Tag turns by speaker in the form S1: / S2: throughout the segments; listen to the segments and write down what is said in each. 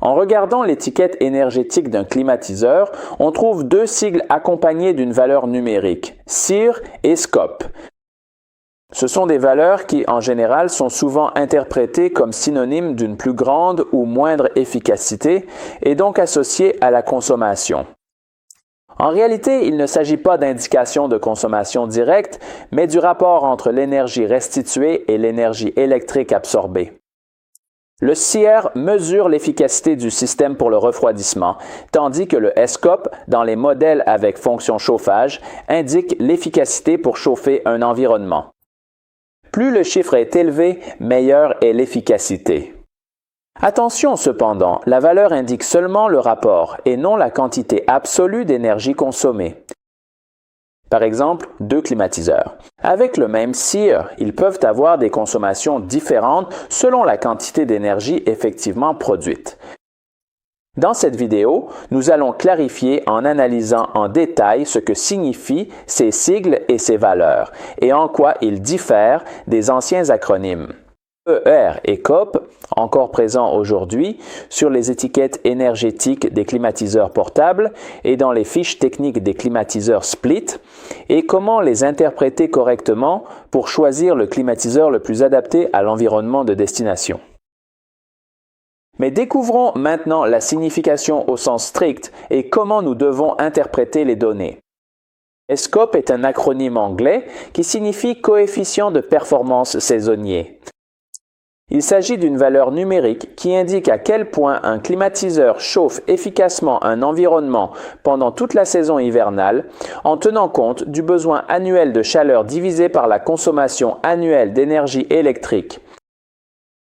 S1: En regardant l'étiquette énergétique d'un climatiseur, on trouve deux sigles accompagnés d'une valeur numérique, CIR et SCOP. Ce sont des valeurs qui, en général, sont souvent interprétées comme synonymes d'une plus grande ou moindre efficacité et donc associées à la consommation. En réalité, il ne s'agit pas d'indications de consommation directe, mais du rapport entre l'énergie restituée et l'énergie électrique absorbée. Le CIR mesure l'efficacité du système pour le refroidissement, tandis que le SCOP, dans les modèles avec fonction chauffage, indique l'efficacité pour chauffer un environnement. Plus le chiffre est élevé, meilleure est l'efficacité. Attention cependant, la valeur indique seulement le rapport et non la quantité absolue d'énergie consommée. Par exemple, deux climatiseurs. Avec le même CIR, ils peuvent avoir des consommations différentes selon la quantité d'énergie effectivement produite. Dans cette vidéo, nous allons clarifier en analysant en détail ce que signifient ces sigles et ces valeurs et en quoi ils diffèrent des anciens acronymes. ER et COP, encore présents aujourd'hui, sur les étiquettes énergétiques des climatiseurs portables et dans les fiches techniques des climatiseurs split, et comment les interpréter correctement pour choisir le climatiseur le plus adapté à l'environnement de destination. Mais découvrons maintenant la signification au sens strict et comment nous devons interpréter les données. SCOP est un acronyme anglais qui signifie coefficient de performance saisonnier. Il s'agit d'une valeur numérique qui indique à quel point un climatiseur chauffe efficacement un environnement pendant toute la saison hivernale en tenant compte du besoin annuel de chaleur divisé par la consommation annuelle d'énergie électrique.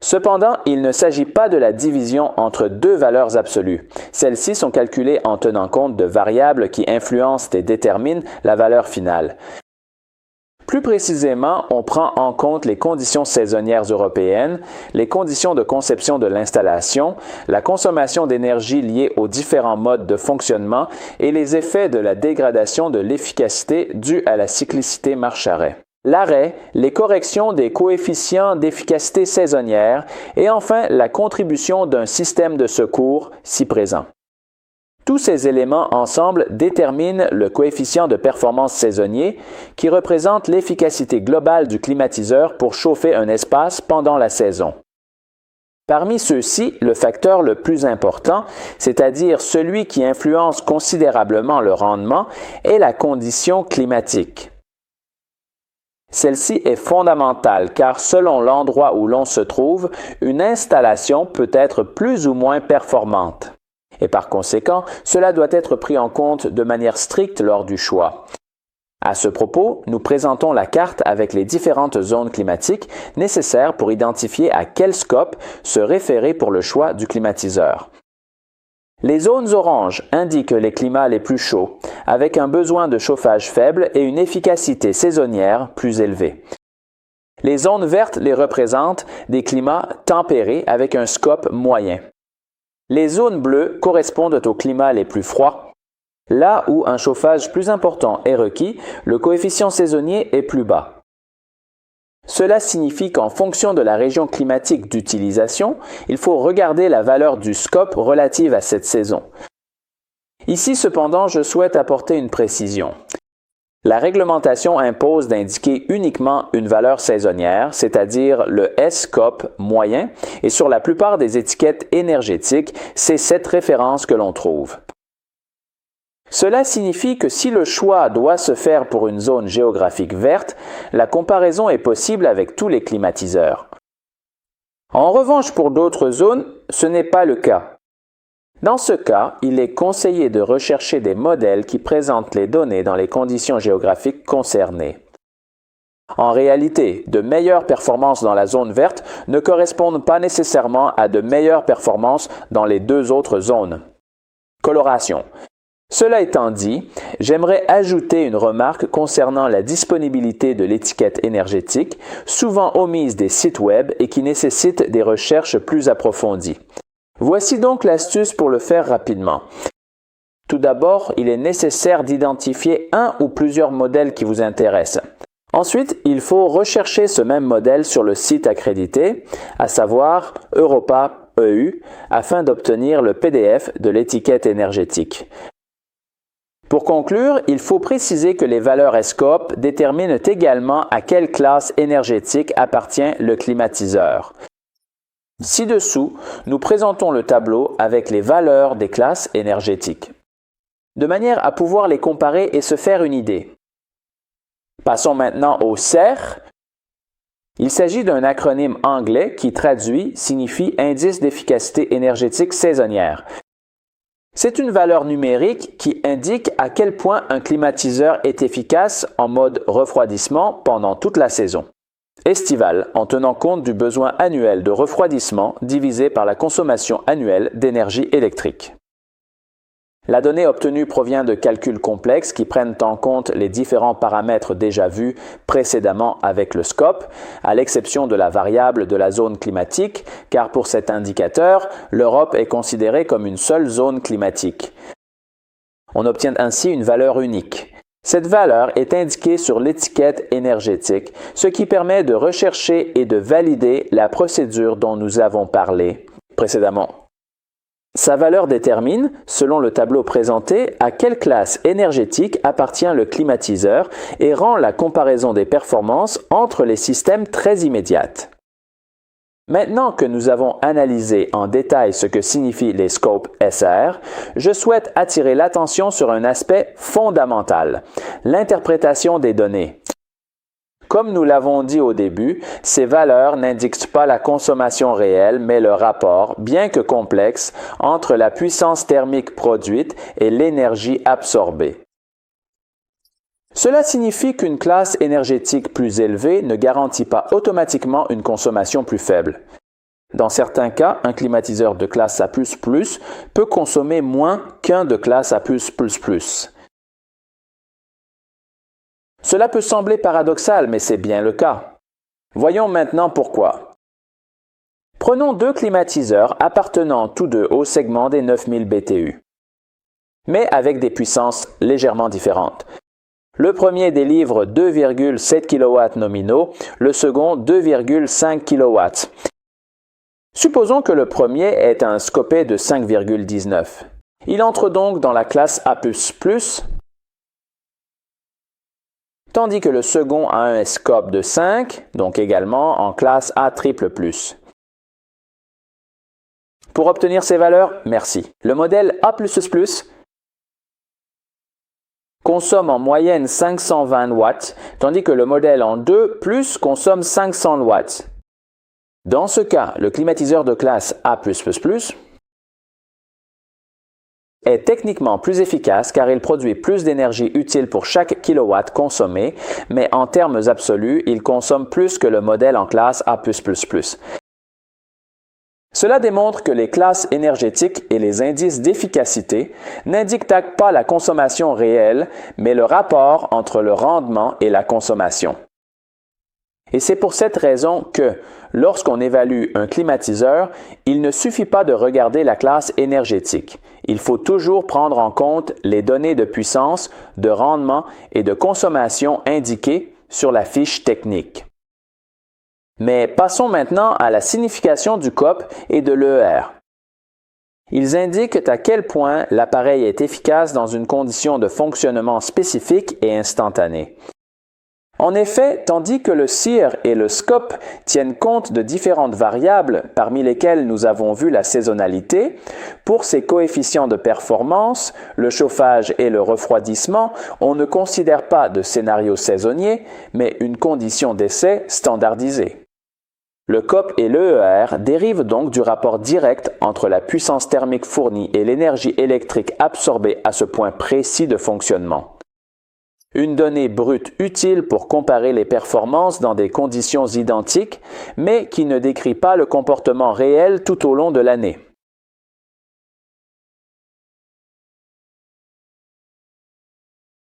S1: Cependant, il ne s'agit pas de la division entre deux valeurs absolues. Celles-ci sont calculées en tenant compte de variables qui influencent et déterminent la valeur finale. Plus précisément, on prend en compte les conditions saisonnières européennes, les conditions de conception de l'installation, la consommation d'énergie liée aux différents modes de fonctionnement et les effets de la dégradation de l'efficacité due à la cyclicité marche-arrêt. L'arrêt, les corrections des coefficients d'efficacité saisonnière et enfin la contribution d'un système de secours si présent. Tous ces éléments ensemble déterminent le coefficient de performance saisonnier qui représente l'efficacité globale du climatiseur pour chauffer un espace pendant la saison. Parmi ceux-ci, le facteur le plus important, c'est-à-dire celui qui influence considérablement le rendement, est la condition climatique. Celle-ci est fondamentale car selon l'endroit où l'on se trouve, une installation peut être plus ou moins performante. Et par conséquent, cela doit être pris en compte de manière stricte lors du choix. À ce propos, nous présentons la carte avec les différentes zones climatiques nécessaires pour identifier à quel SCOP se référer pour le choix du climatiseur. Les zones oranges indiquent les climats les plus chauds, avec un besoin de chauffage faible et une efficacité saisonnière plus élevée. Les zones vertes les représentent des climats tempérés avec un SCOP moyen. Les zones bleues correspondent aux climats les plus froids. Là où un chauffage plus important est requis, le coefficient saisonnier est plus bas. Cela signifie qu'en fonction de la région climatique d'utilisation, il faut regarder la valeur du SCOP relative à cette saison. Ici cependant, je souhaite apporter une précision. La réglementation impose d'indiquer uniquement une valeur saisonnière, c'est-à-dire le SCOP moyen, et sur la plupart des étiquettes énergétiques, c'est cette référence que l'on trouve. Cela signifie que si le choix doit se faire pour une zone géographique verte, la comparaison est possible avec tous les climatiseurs. En revanche, pour d'autres zones, ce n'est pas le cas. Dans ce cas, il est conseillé de rechercher des modèles qui présentent les données dans les conditions géographiques concernées. En réalité, de meilleures performances dans la zone verte ne correspondent pas nécessairement à de meilleures performances dans les deux autres zones. Coloration. Cela étant dit, j'aimerais ajouter une remarque concernant la disponibilité de l'étiquette énergétique, souvent omise des sites web et qui nécessite des recherches plus approfondies. Voici donc l'astuce pour le faire rapidement. Tout d'abord, il est nécessaire d'identifier un ou plusieurs modèles qui vous intéressent. Ensuite, il faut rechercher ce même modèle sur le site accrédité, à savoir Europa, EU afin d'obtenir le PDF de l'étiquette énergétique. Pour conclure, il faut préciser que les valeurs ESCOP déterminent également à quelle classe énergétique appartient le climatiseur. Ci-dessous, nous présentons le tableau avec les valeurs des classes énergétiques, de manière à pouvoir les comparer et se faire une idée. Passons maintenant au CER. Il s'agit d'un acronyme anglais qui traduit signifie Indice d'efficacité énergétique saisonnière. C'est une valeur numérique qui indique à quel point un climatiseur est efficace en mode refroidissement pendant toute la saison estivale, en tenant compte du besoin annuel de refroidissement divisé par la consommation annuelle d'énergie électrique. La donnée obtenue provient de calculs complexes qui prennent en compte les différents paramètres déjà vus précédemment avec le SCOP, à l'exception de la variable de la zone climatique, car pour cet indicateur, l'Europe est considérée comme une seule zone climatique. On obtient ainsi une valeur unique. Cette valeur est indiquée sur l'étiquette énergétique, ce qui permet de rechercher et de valider la procédure dont nous avons parlé précédemment. Sa valeur détermine, selon le tableau présenté, à quelle classe énergétique appartient le climatiseur et rend la comparaison des performances entre les systèmes très immédiate. Maintenant que nous avons analysé en détail ce que signifient les scopes SR, je souhaite attirer l'attention sur un aspect fondamental, l'interprétation des données. Comme nous l'avons dit au début, ces valeurs n'indiquent pas la consommation réelle, mais le rapport, bien que complexe, entre la puissance thermique produite et l'énergie absorbée. Cela signifie qu'une classe énergétique plus élevée ne garantit pas automatiquement une consommation plus faible. Dans certains cas, un climatiseur de classe A++ peut consommer moins qu'un de classe A++. Cela peut sembler paradoxal, mais c'est bien le cas. Voyons maintenant pourquoi. Prenons deux climatiseurs appartenant tous deux au segment des 9000 BTU, mais avec des puissances légèrement différentes. Le premier délivre 2,7 kW nominaux, le second 2,5 kW. Supposons que le premier est un scopé de 5,19. Il entre donc dans la classe A++, tandis que le second a un scope de 5, donc également en classe A++. Pour obtenir ces valeurs, merci. Le modèle A++ consomme en moyenne 520 watts, tandis que le modèle en 2+, consomme 500 watts. Dans ce cas, le climatiseur de classe A++ est techniquement plus efficace car il produit plus d'énergie utile pour chaque kilowatt consommé, mais en termes absolus, il consomme plus que le modèle en classe A++. Cela démontre que les classes énergétiques et les indices d'efficacité n'indiquent pas la consommation réelle, mais le rapport entre le rendement et la consommation. Et c'est pour cette raison que, lorsqu'on évalue un climatiseur, il ne suffit pas de regarder la classe énergétique. Il faut toujours prendre en compte les données de puissance, de rendement et de consommation indiquées sur la fiche technique. Mais passons maintenant à la signification du COP et de l'ER. Ils indiquent à quel point l'appareil est efficace dans une condition de fonctionnement spécifique et instantanée. En effet, tandis que le CIR et le SCOP tiennent compte de différentes variables, parmi lesquelles nous avons vu la saisonnalité, pour ces coefficients de performance, le chauffage et le refroidissement, on ne considère pas de scénario saisonnier, mais une condition d'essai standardisée. Le COP et l'EER dérivent donc du rapport direct entre la puissance thermique fournie et l'énergie électrique absorbée à ce point précis de fonctionnement. Une donnée brute utile pour comparer les performances dans des conditions identiques, mais qui ne décrit pas le comportement réel tout au long de l'année.